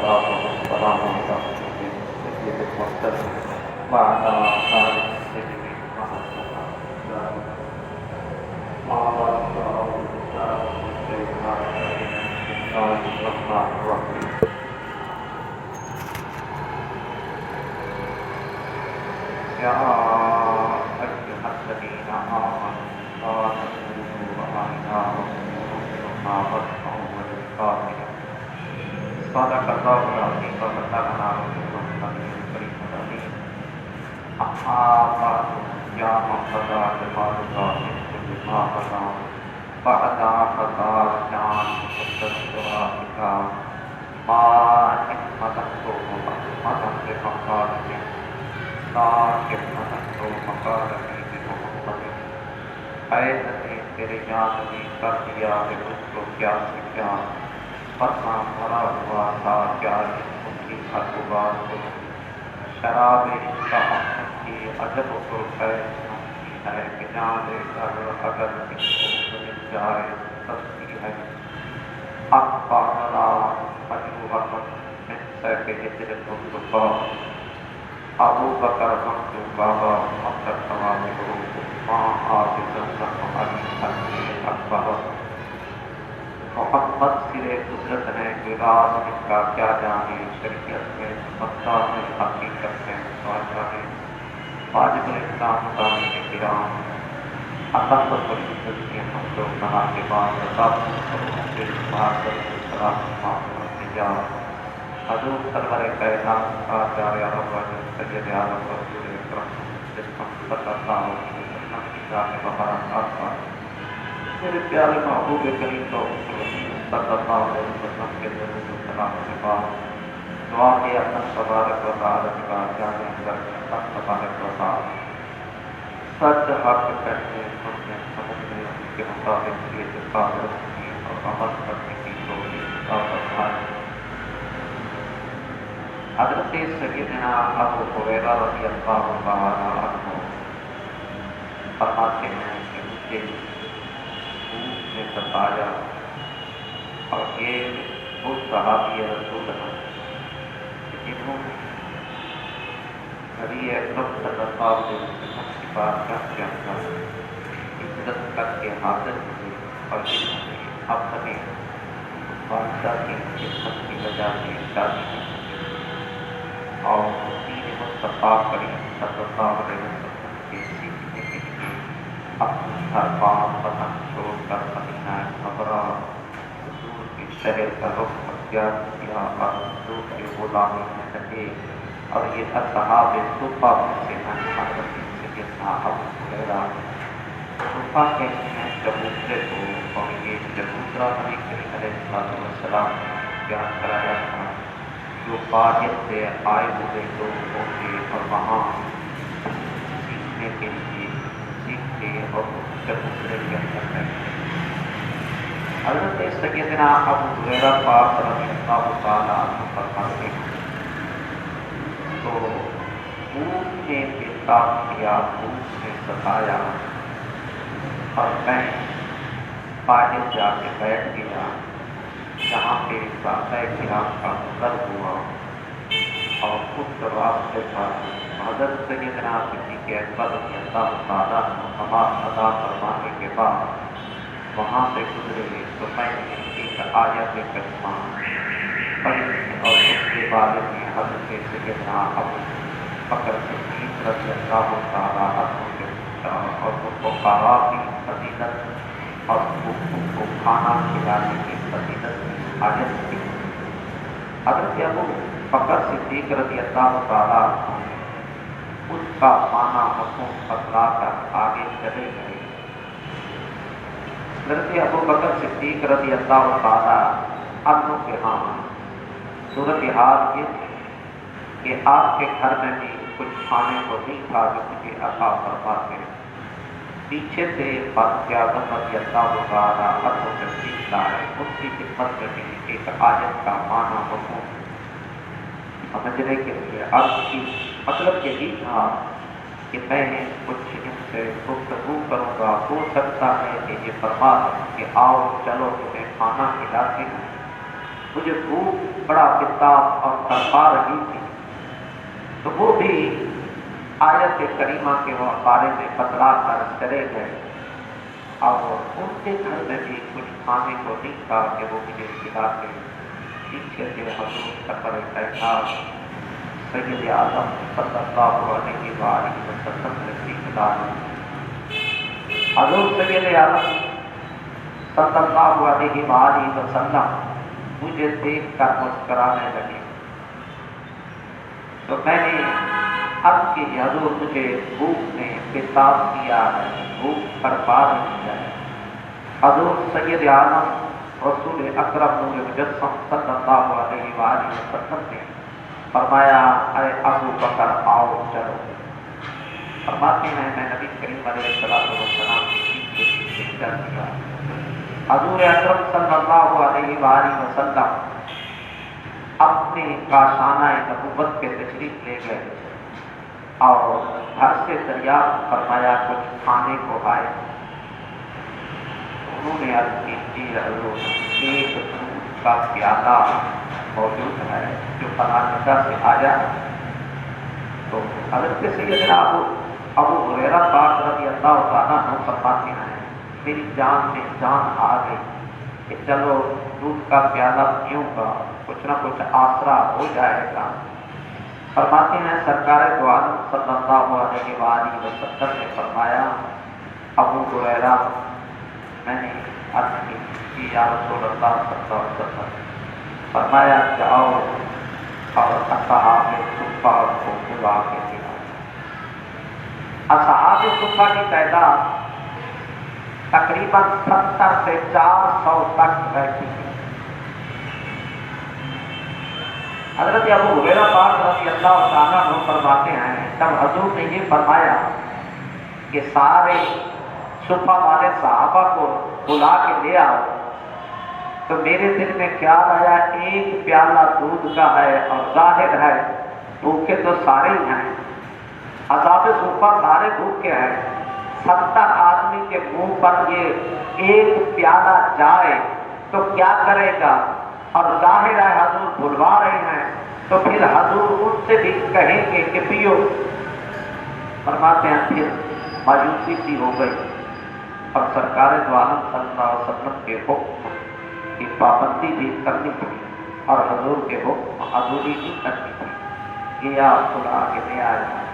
والصلاة والسلام على سيد المرسلين وعلى آله الطيبين الطاهرين وعلى بسم الله الرحمن الرحيم. يا أيها الذين آمنوا لا تقولوا رأينا وانظرنا واسمعوا وللكافرين. صدق الله العظيم وبلغنا رسوله النبي الكريم الأمين. أما بعد يا من قضى جمال الله من كل ما قضى بعد قضى جان مقدساتك ما حكمته وحكمته بمقالته لا حكمته مقالته بمحمد. اے نبی تیرے جان نے کر دیا ہے مجھ کو کیا سے کیا، فتنہ بھرا ہوا تھا کیا ان کی خطبات کو. شراب کا کی عجب کو خیز ہے کہ جان گھر اگر اس کو مل جائے سستی ہے. اقبالہ مجروحت من سیف ہجرت الصفا. ابو بکر مکتو بابا مکتب تمام گروہ ماں آفزن رحم علی حلی اکبر. محمد سرے قدرت ہے کہ راز ان کا کیا جانے، شریعت میں مقدار میں حقیقت میں متوجہ ہے. واجب الاسلام تعلیم کرام، اللہ پر عزت کے ہم لوگ کہا کے بعد رضاب سے حضور سرور کائنات آچاریہ رب سید عالم رسول اکرم صلی اللہ علیہ وسلم کی ذات مبارک پر میرے پیارے محبوب کریم تو صلی اللہ علیہ وسلم کے درود و سلام کے بعد دعا کے اللہ تبارک و تعالی کا جان اندر اللہ تبارک و تعالی سچ حق کہنے سننے سمجھنے اس کے مطابق یہ قابل رکھنے اور عمل کرنے کی توفیق عطا فرمائے. حضرت سیدنا ابو ہریرہ رضی اللہ تعالی عنہ فرماتے ہیں کہ مجھے بھوک نے ستایا اور یہ وہ صحابی رسول ہیں جنہوں نے نبی اکرم صلی اللہ علیہ وسلم کی بارگاہ کے اندر عزت کر کے حاضر ہوئے اور جنہوں نے اپنے بادشاہ کی خدمت کی وجہ سے شادی کی اور دین مصطفیٰ کریم صلی اللہ علیہ وسلم کے سیکھنے کے لیے اپنا گھر بار وطن چھوڑ کر مدینہ منورہ حضور کے شہر کا رخ اختیار کیا اور حضور کے غلامی میں رہے. اور یہ اصحاب صفہ میں سے ہیں. حضرت سیدنا ابو ہریرہ صفہ کہتے ہیں چبوترے کو، اور یہ چبوترا نبی کریم علیہ السلام نے بیان کرایا تھا جو باہر سے آئے ہوئے لوگ ہوتے اور وہاں سیکھنے کے لیے سیکھتے اور چبوترے کے اندر رہتے. حضرت سیدنا ابو ہریرہ پاک رضی اللہ تعالی عنہ فرماتے ہیں تو بھوک نے بےتاب کیا، بھوک نے ستایا اور میں باہر جا کے بیٹھ گیا جہاں پہ صحابہ کرام کا گزر ہوا اور اس راستے پر حضرت سیدنا صدیق اکبر رضی اللہ تعالیٰ نماز ادا فرمانے کے بعد وہاں سے گزرے تو میں نے ایک آیت کریمہ پڑھی اور اس کے بارے میں حضرت سیدنا ابو بکر صدیق رضی اللہ تعالیٰ عنہ سے پوچھا اور ان کو فقراء کی فضیلت اور ان کو کھانا کھلانے کی فضیلت کی حاجت تھی. حضرت ابو بکر صدیق رضی اللہ تعالیٰ عنہ اس کا معنی مفہوم بتلا کر آگے چلے گئے. حضرت ابو بکر صدیق رضی اللہ تعالیٰ عنہ کے ہاں صورتحال یہ تھی کہ آپ کے گھر میں بھی کچھ کھانے کو نہیں تھا جو مجھے عطا فرماتے. پیچھے سے بادشاہ رضی اللہ تعالیٰ عنہ تشریف لائے. ان کی خدمت میں بھی ایک آیت کا معنی مفہوم سمجھنے کے لیے عرض کی. مطلب یہی تھا کہ میں کچھ ان سے گفتگو کروں گا، ہو سکتا ہے کہ یہ فرما دیں کہ آؤ چلو تمہیں کھانا کھلاتے ہیں. مجھے بھوک بڑا کتاب اور تڑپا رہی تھی، تو وہ بھی آیت کریمہ کے بارے میں بتلا کر چلے گئے، اور ان کے گھر میں بھی کچھ کھانے کو نہیں تھا کہ وہ مجھے کھلا کے پیچھے سے حضور سفر کائنات سید اعظم صلی اللہ علیہ وآلہ وسلم نے سکھلا حضور سید اعظم صلی اللہ علیہ وآلہ وسلم مجھے دیکھ کر مسکرانے لگے، تو میں نے عرض کی حضور مجھے بھوک نے بتاب کیا ہے، بھوک برباد کیا ہے۔ حضور سید اعظم رسول اکرم نور مجسم صلی اللہ علیہ وآلہ وسلم نے فرمایا اے ابو بکر آؤ چلو۔ فرماتے ہیں میں نبی کریم علیہ السلام کے پیچھے پیچھے چل دیا۔ حضور اکرم صلی اللہ علیہ وآلہ وسلم اپنے کاشانہ نبوت کے تشریف لے گئے اور گھر سے دریافت فرمایا کچھ کھانے کو آئے۔ انہوں نے عرض کی جی حضور ایک دودھ کا پیالہ موجود ہے جو فلاں جگہ سے آیا ہے۔ تو حضرت سیدنا ابو ہریرہ پاک رضی اللہ تعالیٰ عنہ فرماتے ہیں میری جان میں جان آ گئی کہ چلو دودھ کا پیالہ پیوں گا، کچھ نہ کچھ آسرا ہو جائے گا۔ فرماتے ہیں سرکار دو عالم صلی اللہ علیہ وآلہ وسلم نے فرمایا ابو ہریرہ میں نے عرض کی کہ یا رسول اللہ صلی اللہ علیہ وسلم، فرمایا جاؤ اور اصحاب صفہ کو بلا کے دلاؤ۔ اصحاب صفہ کی تعداد تقریباً 70 سے 400 تک رہتی ہے۔ حضرت ابو ہریرہ پاک رضی اللہ تعالیٰ عنہ فرماتے ہیں جب حضور نے یہ فرمایا کہ سارے صفہ والے صحابہ کو بلا کے لے آؤ، تو میرے دل میں خیال آیا ایک پیالہ دودھ کا ہے اور ظاہر ہے بھوکے تو سارے ہی ہیں، اصحاب صفہ سارے بھوکے ہیں، 70 آدمی کے منہ پر یہ ایک پیالہ جائے تو کیا کرے گا، اور ظاہر ہے حضور بلوا رہے ہیں تو پھر حضور ان سے بھی کہیں گے کہ پیو۔ فرماتے ہیں پھر مایوسی سی ہو گئی اور سرکار دو عالم صلی اللہ علیہ وسلم کے حکم کی پابندی بھی کرنی تھی اور حضور کے حکم عذوری نہیں کرنی تھی۔ یہ آپ خدا کے لے آئے ہیں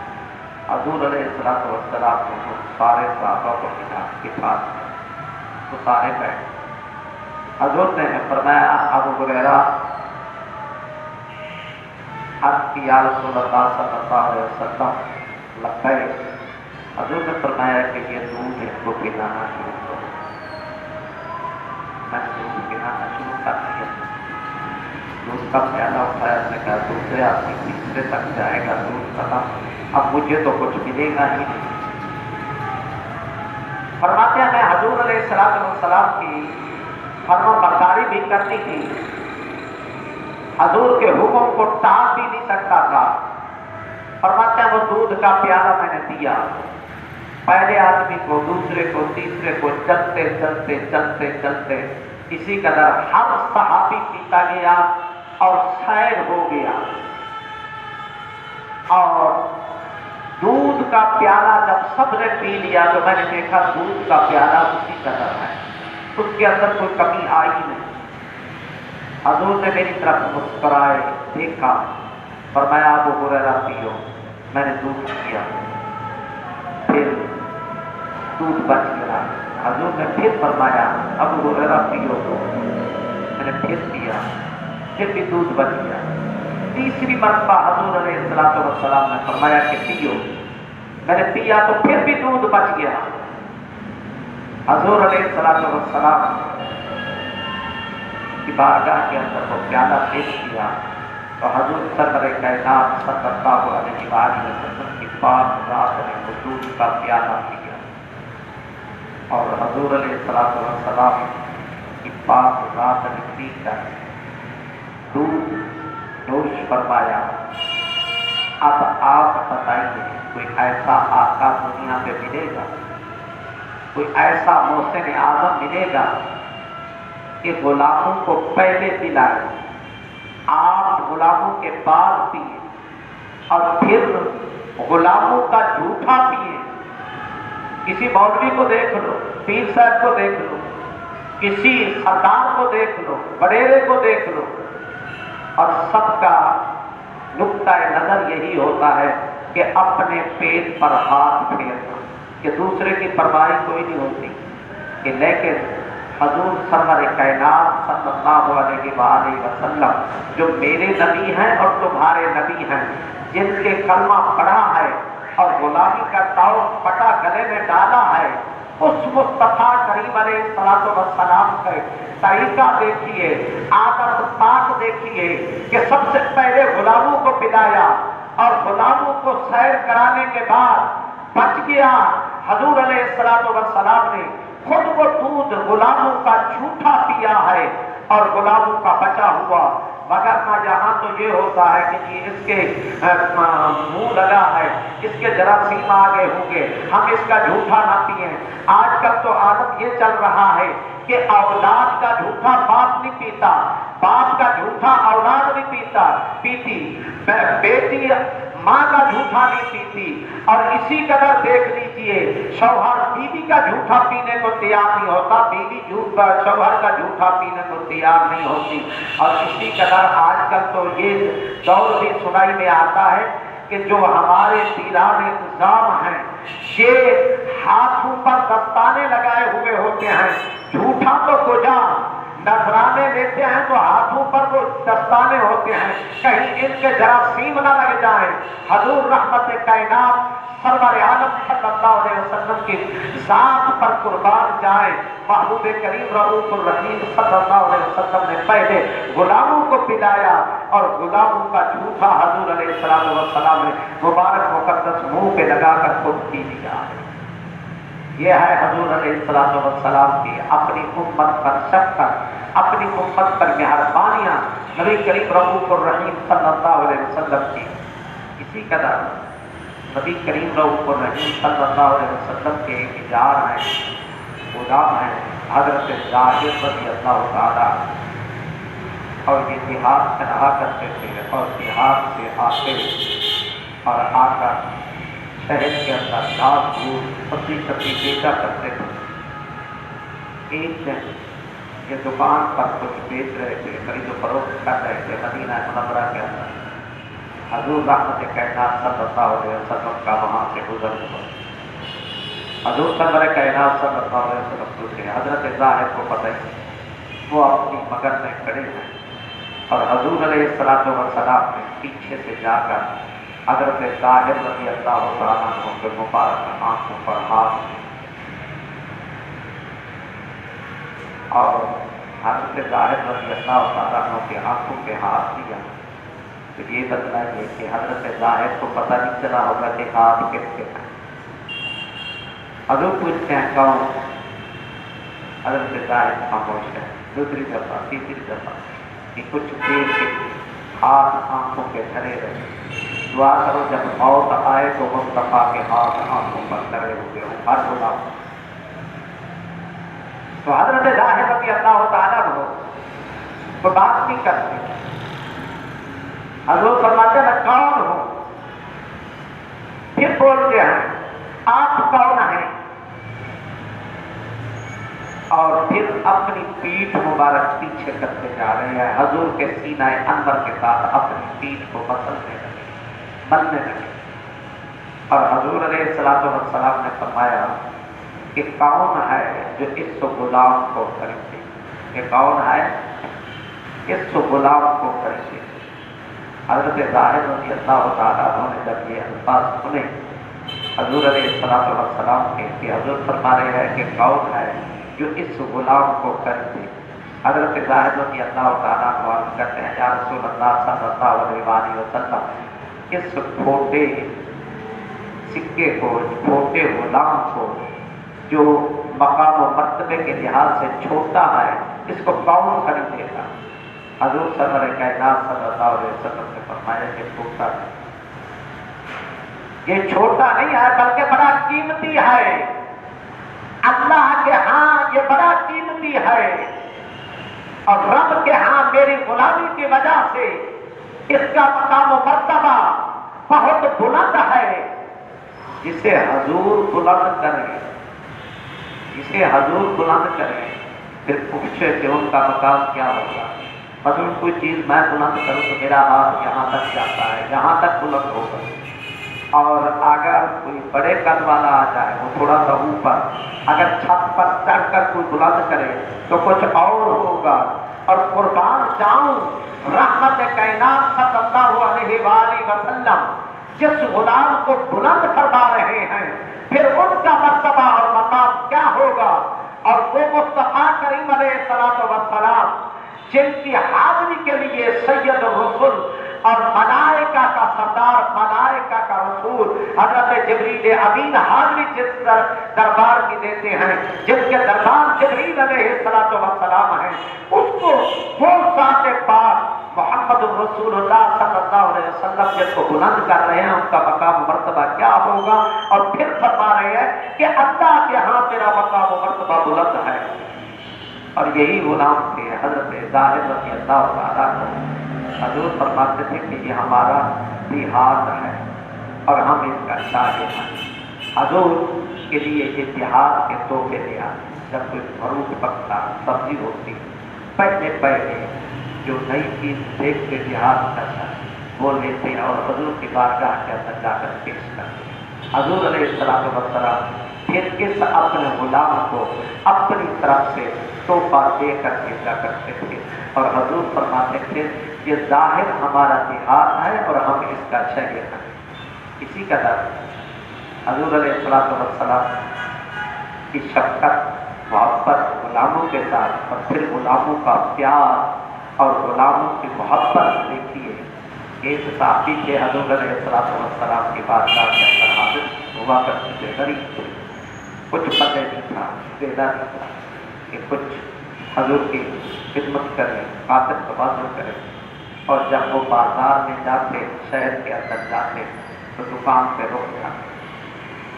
حضور علیہ السلام نے سارے صحابہ کو ملا کے پاس تو سارے بیٹھے۔ حضور نے فرمایا ابو ہریرہ عرض کی یا رسول اللہ صلی اللہ علیہ وسلم لبیک۔ حضور نے فرمایا کہ یہ دودھ اس کو پلانا شروع کرو۔ میں نے دودھ پلانا شروع کر دیا، دودھ کا پیالہ اٹھایا، میں نے کہا دوسرے آدمی تیسرے تک جائے گا دودھ ختم، اب مجھے تو کچھ ملے گا ہی نہیں۔ فرماتے ہیں میں حضور علیہ السلام کی فرما برداری بھی کرنی تھی، حضور کے حکم کو ٹال بھی نہیں سکتا تھا۔ فرماتے ہیں وہ دودھ کا پیالہ میں نے دیا، پہلے آدمی کو، دوسرے کو، تیسرے کو، چلتے چلتے چلتے چلتے اسی قدر ہر صحابی پیتا گیا اور سیر ہو گیا، اور دودھ کا پیالہ جب سب نے پی لیا تو میں نے دیکھا دودھ کا پیالہ اسی قدر ہے، اس کے اندر کوئی کمی آئی نہیں۔ حضور نے میری طرف مسکرائے، دیکھا، فرمایا ابو ہریرہ پیو۔ میں نے دودھ پیا، پھر دودھ بچ گیا۔ حضور نے پھر فرمایا ابو ہریرہ پیو، میں نے پھر پیا، پھر بھی دودھ بچ گیا۔ تیسری مرتبہ حضور علیہ السلام نے فرمایا کہ پیو، میں نے پیا تو پھر بھی دودھ بچ گیا۔ حضور علیہ السلام کی بارگاہ کے اندر وہ پیالہ پیش کیا تو حضور سرور کائنات صلی اللہ علیہ وآلہ وسلم کی پاک ذات نے وہ دودھ کا پیالہ پیا، اور حضور علیہ السلام کی پاک ذات نے پی کر دودھ نوش فرمایا۔ اب آپ بتائیے کوئی ایسا آقا دنیا پہ ملے گا، کوئی ایسا محسن اعظم ملے گا کہ غلاموں کو پہلے پلائے، آپ غلاموں کے بعد پیے اور پھر غلاموں کا جھوٹا پیے. کسی مولوی کو دیکھ لو، پیر صاحب کو دیکھ لو، کسی سردار کو دیکھ لو، وڈیرے کو دیکھ لو، اور سب کا نقطہ نظر یہی ہوتا ہے کہ اپنے پیٹ پر ہاتھ پھیرنا، کہ دوسرے کی پرواہی کوئی نہیں ہوتی. کہ لیکن حضور سرور کائنات صلی اللہ علیہ وآلہ وسلم جو میرے نبی ہیں اور تمہارے نبی ہیں، جن کے کلمہ پڑھا ہے اور غلامی کا تعلق پٹا گلے میں ڈالا ہے، اس مصطفیٰ کریم علیہ الصلوۃ والسلام کا طریقہ دیکھیے، عادت پاک دیکھیے کہ سب سے پہلے غلاموں کو پلایا اور غلاموں کو سیر کرانے کے بعد بچ گیا. حضور علیہ الصلوۃ والسلام نے خود وہ دودھ غلاموں کا جھوٹا پیا ہے اور غلاموں کا بچا ہوا. مگر نہ یہاں تو یہ ہوتا ہے کہ جی اس کے منہ لگا ہے، اس کے جراثیم آگے ہوں گے، ہم اس کا جھوٹا نہ پئیں. آج کل تو عادت یہ چل رہا ہے کہ اولاد کا جھوٹا باپ نہیں پیتا، باپ کا جھوٹا اولاد نہیں پیتی، بیٹی ماں کا جھوٹا نہیں پیتی. اور اسی قدر دیکھ لیجئے شوہر بیوی کا جھوٹا پینے کو تیار نہیں ہوتا، بیوی شوہر کا جھوٹا پینے کو تیار نہیں ہوتی. اور اسی قدر آج کل تو یہ دور بھی سنائی میں آتا ہے کہ جو ہمارے پیران نظام ہیں یہ ہاتھوں پر دستانے لگائے ہوئے ہوتے ہیں. جھوٹا تو کجا، نذرانے لیتے ہیں تو ہاتھوں پر وہ دستانے ہوتے ہیں، کہیں ان کے جراثیم نہ لگ جائیں. حضور رحمت کائنات سرور عالم صلی اللہ علیہ وسلم کی ذات پر قربان جائے، محبوب کریم رؤوف الرحیم صلی اللہ علیہ وسلم نے پہلے غلاموں کو پلایا اور غلاموں کا جھوٹا حضور علیہ السلام نے مبارک مقدس منہ پہ لگا کر خود پی لیا. یہ ہے حضور علیہ السلام کی اپنی امت پر شفقت، اپنی امت پر مہربانیاں نبی کریم رؤوف الرحیم صلی اللہ علیہ وسلم کی. اسی قدر نبی کریم رؤوف الرحیم صلی اللہ علیہ وسلم کے ایک جار ہیں، غلام ہیں حضرت زاہد رضی اللہ تعالیٰ، اور یہ جہاد سے رہا کرتے تھے اور جہاد سے آتے اور آ کر شہر کے اندر گھاس پھوس سبزی بیچا کرتے تھے. ایک دن یہ دکان پر کچھ بیچ رہے تھے، خرید و فروخت کر رہے تھے مدینہ منورہ کے اندر. حضور رحمت کائنات صلی اللہ علیہ وسلم کا وہاں سے گزر ہوا. حضور سرور کائنات صلی اللہ علیہ وسلم پوچھے، حضرت زاہد کو پتہ ہی وہ اپنی مگر میں کھڑے ہیں اور حضور علیہ السلام نے پیچھے سے جا کر حضرت زاہد رضی اللہ تعالیٰ عنہ کے مبارک آنکھوں پر ہاتھ اور حضرت زاہد رضی اللہ تعالیٰ عنہ کے آنکھوں پہ ہاتھ دیا. تو یہ بتلائیے کہ حضرت زاہد کو پتہ نہیں چلا ہوگا کہ ہاتھ کس کے ہیں. حضور پوچھتے ہیں کون؟ حضرت زاہد خاموش ہے. دوسری دفعہ تیسری دفعہ کہ کچھ دیر کے ہاتھ آنکھوں پہ دھرے رہے. دعا کرو جب موت آئے تو مصطفیٰ کے ہاتھ آنکھوں پر دھرے ہوئے ہو ہر غلام. تو حضرت زاہد رضی اللہ تعالیٰ عنہ کو بات نہیں کرتے. حضور فرماتے ہیں میں کون ہوں؟ پھر بولتے ہیں آپ کون ہیں؟ اور پھر اپنی پیٹھ مبارک پیچھے کرتے جا رہے ہیں. حضور کے سینہ انور کے ساتھ اپنی پیٹھ کو ملنے لگے. اور حضور علیہ السلام نے فرمایا کہ کون ہے جو اس غلام کو خریدے؟ کہ کون ہے اس غلام کو خریدے؟ حضرت زاہد رضی اللہ تعالیٰ عنہ نے جب یہ الفاظ سنے حضور علیہ السلام کے کہ حضور فرما رہے ہیں کہ کون ہے جو اس غلام کو خریدے؟ حضرت زاہد رضی اللہ تعالیٰ عنہ کہتے ہیں یا رسول اللہ صلی اللہ علیہ وآلہ وسلم، اس کھوٹے سکے کو، کھوٹے غلام کو جو مقام و مرتبے کے لحاظ سے چھوٹا ہے، اس کو کون خریدے گا؟ حضور سرور کائنات صلی اللہ علیہ وسلم نے فرمایا کہ چھوٹا ہے، یہ چھوٹا نہیں ہے بلکہ بڑا قیمتی ہے. اللہ کے ہاں یہ بڑا قیمتی ہے. اور رب کے ہاں میری غلامی کی وجہ سے اس کا مقام و مرتبہ بہت بلند ہے۔ جسے حضور بلند کریں، جسے حضور بلند کریں، پھر پوچھے کہ ان کا مقام کیا ہوگا۔ حضور کوئی چیز میں بلند کروں تو میرا ہاتھ یہاں تک جاتا ہے، یہاں تک بلند ہوگا، اور اگر کوئی بڑے قد والا آ جائے وہ تھوڑا سا اوپر، اگر چھت پر چڑھ کر کوئی بلند کرے تو کچھ اور ہوگا۔ اور قربان جاؤں رحمت کائنات صلی اللہ علیہ وآلہ وسلم جس غلام کو بلند فرما رہے ہیں، پھر ان کا مرتبہ اور مقام کیا ہوگا۔ اور وہ مصطفیٰ کریم علیہ الصلوۃ والسلام جن کی حاضری کے لیے سید الرسل اور ملائکہ کا سردار، ملائکہ کا رسول حضرت جبریل امین حاضری جس دربار کی دیتے ہیں، جن کے دربار جبریل علیہ السلام ہیں، اس کو وہ ذات پاک محمد الرسول اللہ صلی اللہ علیہ وسلم جن کو بلند کر رہے ہیں، ان کا مقام و مرتبہ کیا ہوگا۔ اور پھر فرما رہے ہیں کہ اللہ کے ہاں تیرا مقام و مرتبہ بلند ہے۔ اور یہی غلام تھے حضرت ظاہر رضی اللہ تعالیٰ کو حضور فرماتے تھے کہ یہ ہمارا دیہات ہے اور ہم اس کا شاہد ہیں۔ حضور کے لیے یہ دیہات کے تحفے دیا۔ جب کوئی فروخت پکتا سبزی ہوتی، پہلے پہلے جو نئی چیز دیکھ کے دیہات کرتا وہ لیتے اور حضور کی بارگاہ کے اندر جا کر پیش کرتے۔ حضور علیہ السلام پھر اس اپنے غلام کو اپنی طرف سے تحفہ دے کر بھیجا کرتے تھے، اور حضور فرماتے تھے یہ ظاہر ہمارا دیہات ہے اور ہم اس کا شہر ہیں۔ اسی قدر حضور علیہ السلام کی شفقت محبت غلاموں کے ساتھ، اور پھر غلاموں کا پیار اور غلاموں کی محبت دیکھیے۔ ایک صحابی کے حضور علیہ السلام کی بارگاہ کے اندر حاضر ہوا کرتے تھے، غریب تھے، کچھ پتہ نہیں تھا، دینا نہیں تھا کہ کچھ حضور کی خدمت کریں، خاطر تبادل کریں۔ اور جب وہ بازار میں جاتے، شہر کے اندر جاتے تو دکان پہ رک جاتے،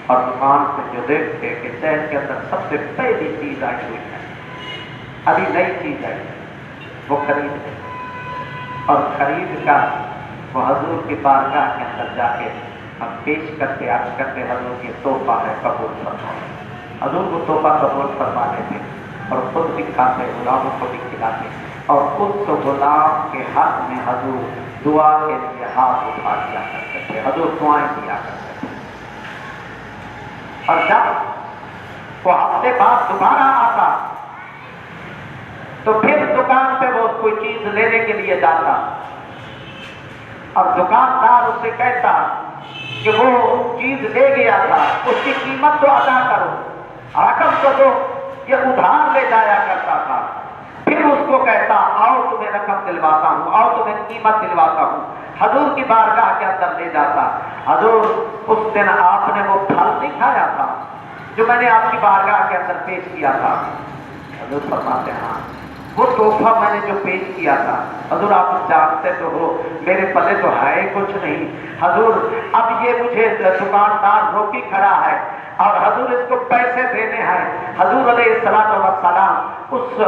اور دکان پہ جو دیکھتے کہ شہر کے اندر سب سے پہلی چیز آئی ہوئی ہے، ابھی نئی چیز آئی ہے، وہ خریدتے، اور خرید کر وہ حضور کی بارگاہ کے اندر جا کے ہم پیش کرتے، عرض کرتے حضور یہ تحفہ ہے، قبول فرمائیں۔ حضور کو تحفہ قبول فرما لیتے اور خود بھی کھاتے، غلاموں کو بھی کھلاتے، اور اس غلام کے حق میں حضور دعا کے لیے ہاتھ اٹھا دیا کرتے تھے، حضور دعائیں دیا کرتے تھے۔ اور جب وہ ہفتے بعد دوبارہ آتا تو پھر دکان پہ وہ کوئی چیز لینے کے لیے جاتا، اور دکاندار اسے کہتا کہ وہ چیز لے گیا تھا، اس کی قیمت تو ادا کرو، رقم تو دو، یہ ادھار لے جایا کرتا تھا۔ پھر اس کو کہتا آؤ تمہیں رقم دلواتا ہوں، آؤ تمہیں قیمت دلواتا ہوں، حضور کی بارگاہ کے اندر لے جاتا۔ حضور اس دن آپ نے وہ پھل نہیں کھایا تھا جو میں نے آپ کی بارگاہ کے اندر پیش کیا تھا؟ حضور فرماتے ہیں ہاں، وہ تحفہ میں نے جو پیش کیا تھا حضور آپ جانتے تو ہو میرے پلے تو ہے کچھ نہیں حضور، اب یہ مجھے دکاندار روکی کھڑا ہے اور حضور اس کو پیسے دینے ہیں۔ حضور علیہ السلام اس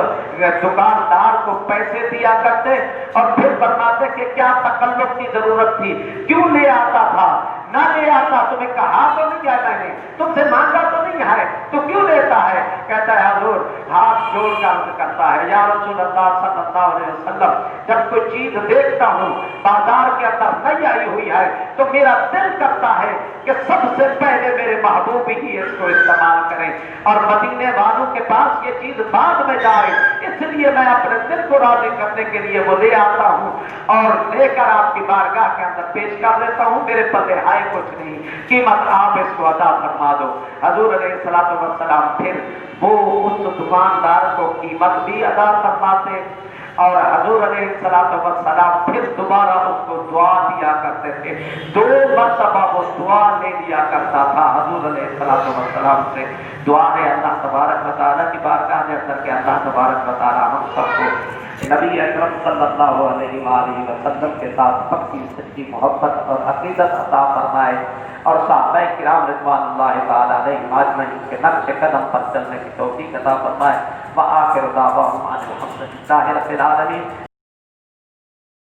دکاندار کو پیسے دیا کرتے اور پھر فرماتے کہ کیا تکلف کی ضرورت تھی، کیوں لے آتا تھا، نہ لے آتا، تمہیں کہا تو نہیں کیا میں نے، تم سے مانگا تو نہیں ہے، تو کیوں لیتا ہے؟ کہتا ہے حضور ہاتھ جوڑ کر عرض کرتا ہے یا رسول اللہ صلی اللہ علیہ وسلم، جب کوئی چیز دیکھتا ہوں بازار کے اندر نہیں آئی ہوئی ہے تو میرا دل کرتا ہے کہ سب سے پہلے میرے محبوب ہی اس کو استعمال کریں اور مدینے والوں کے پاس یہ چیز بعد میں جائے، اس لیے میں اپنے دل کو راضی کرنے کے لیے وہ لے آتا ہوں اور لے کر آپ کی بارگاہ کے اندر پیش کر دیتا ہوں، میرے پلے ہے کچھ نہیں، قیمت آپ اس کو ادا فرما دو۔ حضور علیہ السلام پھر وہ اس دکاندار کو قیمت بھی ادا فرماتے اور حضور علیہ السلام پھر دوبارہ اس کو دعا دیا کرتے تھے، 2 مرتبہ وہ دعا لے لیا کرتا تھا حضور علیہ السلام سے۔ دعا ہے اللہ تبارک و تعالیٰ کی بارگاہ میں اندر کہ اللہ تبارک و تعالیٰ ہم سب کو نبی اکرم صلی اللہ علیہ وآلہ وسلم کے ساتھ پکی سچی محبت اور عقیدت عطا فرمائے، اور صحابہ کرام رضوان اللہ تعالی علیہم اجمعین کے نقش قدم پر چلنے کی توفیق عطا فرمائے۔ وآخر دعواہم ان الحمد للہ رب العالمین۔